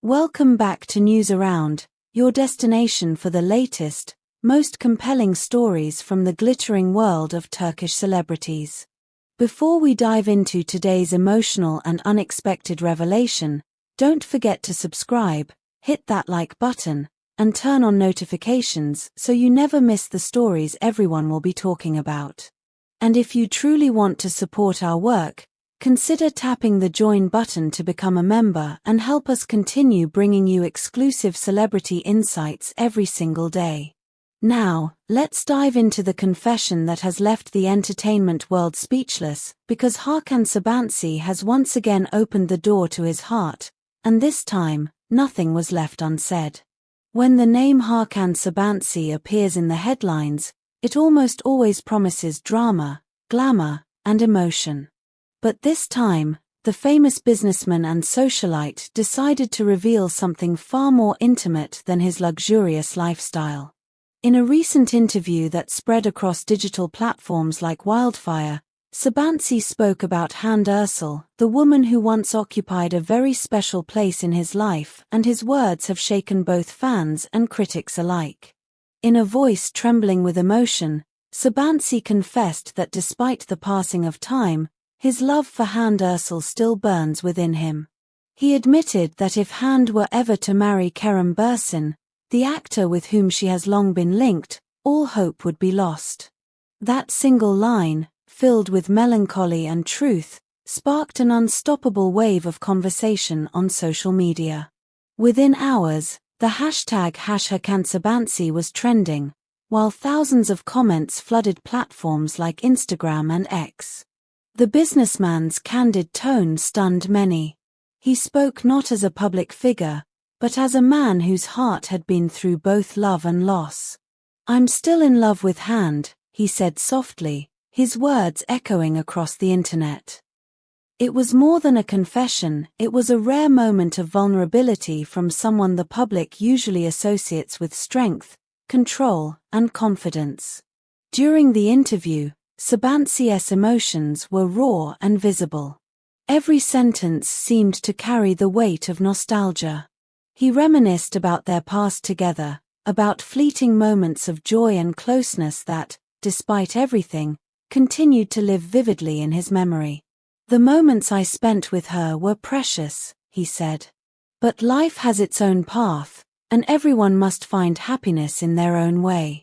Welcome back to News Around, your destination for the latest, most compelling stories from the glittering world of Turkish celebrities. Before we dive into today's emotional and unexpected revelation, don't forget to subscribe, hit that like button, and turn on notifications so you never miss the stories everyone will be talking about. And if you truly want to support our work, consider tapping the join button to become a member and help us continue bringing you exclusive celebrity insights every single day. Now, let's dive into the confession that has left the entertainment world speechless, because Hakan Sabansi has once again opened the door to his heart, and this time, nothing was left unsaid. When the name Hakan Sabansi appears in the headlines, it almost always promises drama, glamour, and emotion. But this time, the famous businessman and socialite decided to reveal something far more intimate than his luxurious lifestyle. In a recent interview that spread across digital platforms like wildfire, Sabansi spoke about Hande Erçel, the woman who once occupied a very special place in his life, and his words have shaken both fans and critics alike. In a voice trembling with emotion, Sabansi confessed that despite the passing of time, his love for Hande Erçel still burns within him. He admitted that if Hande were ever to marry Kerem Bürsin, the actor with whom she has long been linked, all hope would be lost. That single line, filled with melancholy and truth, sparked an unstoppable wave of conversation on social media. Within hours, the hashtag #HakanSabansi was trending, while thousands of comments flooded platforms like Instagram and X. The businessman's candid tone stunned many. He spoke not as a public figure, but as a man whose heart had been through both love and loss. "I'm still in love with Hande," he said softly, his words echoing across the internet. It was more than a confession, it was a rare moment of vulnerability from someone the public usually associates with strength, control, and confidence. During the interview, Sabansi's emotions were raw and visible. Every sentence seemed to carry the weight of nostalgia. He reminisced about their past together, about fleeting moments of joy and closeness that, despite everything, continued to live vividly in his memory. "The moments I spent with her were precious," he said. "But life has its own path, and everyone must find happiness in their own way."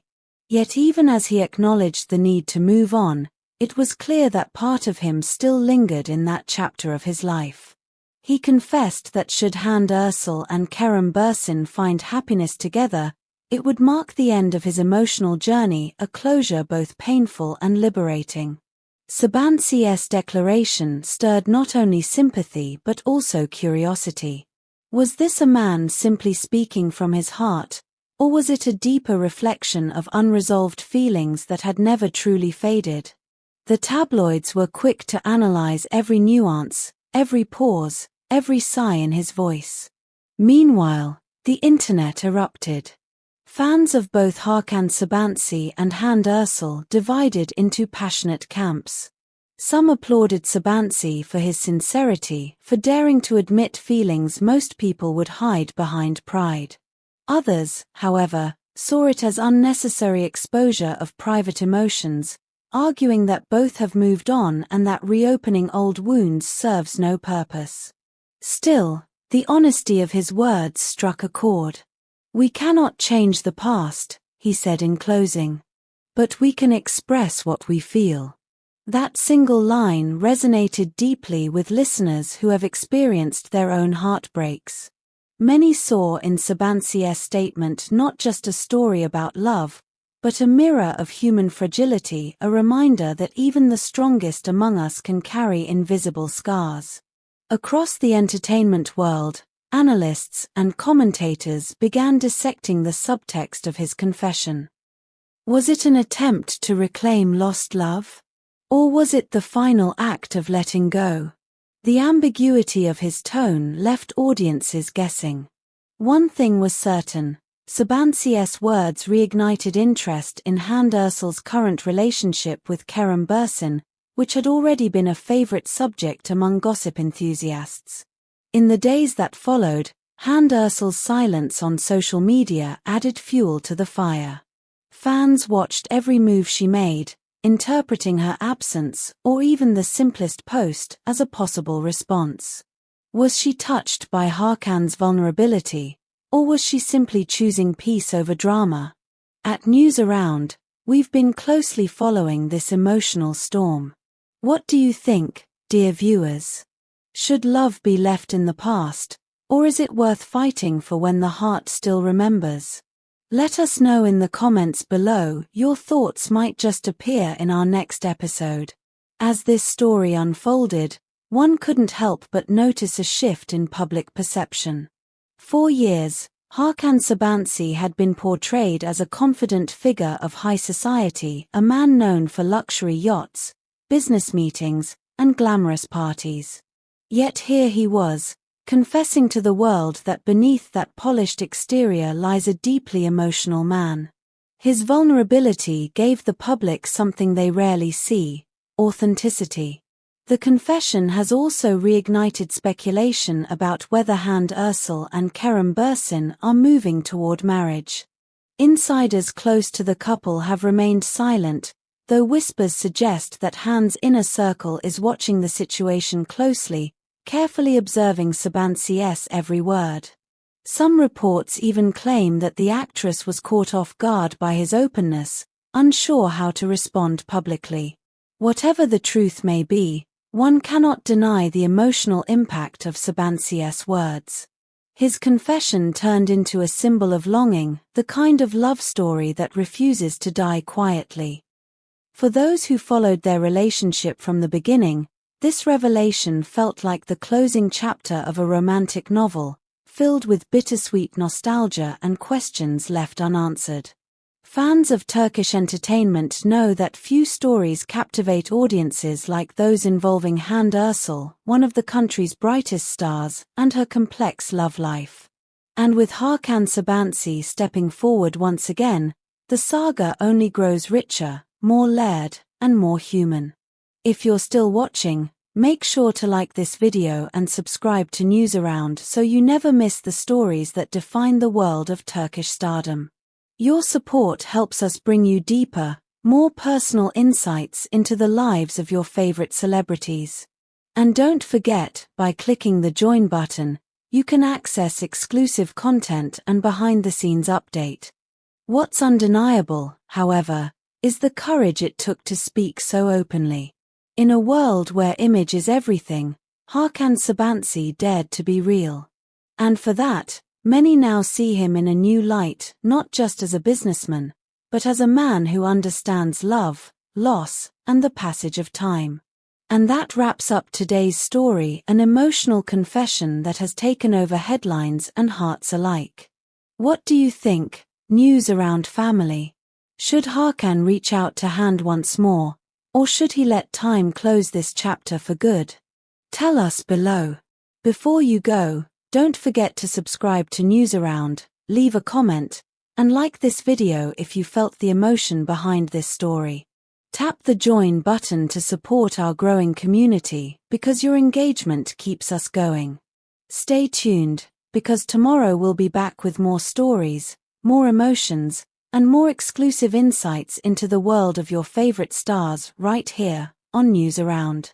Yet even as he acknowledged the need to move on, it was clear that part of him still lingered in that chapter of his life. He confessed that should Hande Erçel and Kerem Bürsin find happiness together, it would mark the end of his emotional journey, a closure both painful and liberating. Sabanci's declaration stirred not only sympathy but also curiosity. Was this a man simply speaking from his heart, or was it a deeper reflection of unresolved feelings that had never truly faded? The tabloids were quick to analyze every nuance, every pause, every sigh in his voice. Meanwhile, the internet erupted. Fans of both Hakan Sabansi and Hande Erçel divided into passionate camps. Some applauded Sabansi for his sincerity, for daring to admit feelings most people would hide behind pride. Others, however, saw it as unnecessary exposure of private emotions, arguing that both have moved on and that reopening old wounds serves no purpose. Still, the honesty of his words struck a chord. "We cannot change the past," he said in closing. "But we can express what we feel." That single line resonated deeply with listeners who have experienced their own heartbreaks. Many saw in Sabanci's statement not just a story about love, but a mirror of human fragility, a reminder that even the strongest among us can carry invisible scars. Across the entertainment world, analysts and commentators began dissecting the subtext of his confession. Was it an attempt to reclaim lost love? Or was it the final act of letting go? The ambiguity of his tone left audiences guessing. One thing was certain: Sabanci's words reignited interest in Hande Erçel's current relationship with Kerem Bürsin, which had already been a favorite subject among gossip enthusiasts. In the days that followed, Hande Erçel's silence on social media added fuel to the fire. Fans watched every move she made, interpreting her absence or even the simplest post as a possible response. Was she touched by Hakan's vulnerability, or was she simply choosing peace over drama? At News Around, we've been closely following this emotional storm. What do you think, dear viewers? Should love be left in the past, or is it worth fighting for when the heart still remembers? Let us know in the comments below. Your thoughts might just appear in our next episode. As this story unfolded, one couldn't help but notice a shift in public perception. For years, Hakan Sabansi had been portrayed as a confident figure of high society, a man known for luxury yachts, business meetings, and glamorous parties. Yet here he was, confessing to the world that beneath that polished exterior lies a deeply emotional man. His vulnerability gave the public something they rarely see: authenticity. The confession has also reignited speculation about whether Hande Erçel and Kerem Bürsin are moving toward marriage. Insiders close to the couple have remained silent, though whispers suggest that Hande's inner circle is watching the situation closely, carefully observing Sabanci's every word. Some reports even claim that the actress was caught off guard by his openness, unsure how to respond publicly. Whatever the truth may be, one cannot deny the emotional impact of Sabanci's words. His confession turned into a symbol of longing, the kind of love story that refuses to die quietly. For those who followed their relationship from the beginning, this revelation felt like the closing chapter of a romantic novel, filled with bittersweet nostalgia and questions left unanswered. Fans of Turkish entertainment know that few stories captivate audiences like those involving Hande Erçel, one of the country's brightest stars, and her complex love life. And with Hakan Sabanci stepping forward once again, the saga only grows richer, more layered, and more human. If you're still watching, make sure to like this video and subscribe to News Around so you never miss the stories that define the world of Turkish stardom. Your support helps us bring you deeper, more personal insights into the lives of your favorite celebrities. And don't forget, by clicking the join button, you can access exclusive content and behind-the-scenes update. What's undeniable, however, is the courage it took to speak so openly. In a world where image is everything, Hakan Sabanci dared to be real. And for that, many now see him in a new light, not just as a businessman, but as a man who understands love, loss, and the passage of time. And that wraps up today's story, an emotional confession that has taken over headlines and hearts alike. What do you think, News Around family? Should Hakan reach out to Hande once more, or should he let time close this chapter for good? Tell us below. Before you go, don't forget to subscribe to News Around, leave a comment, and like this video if you felt the emotion behind this story. Tap the join button to support our growing community, because your engagement keeps us going. Stay tuned, because tomorrow we'll be back with more stories, more emotions, and more exclusive insights into the world of your favorite stars right here on News Around.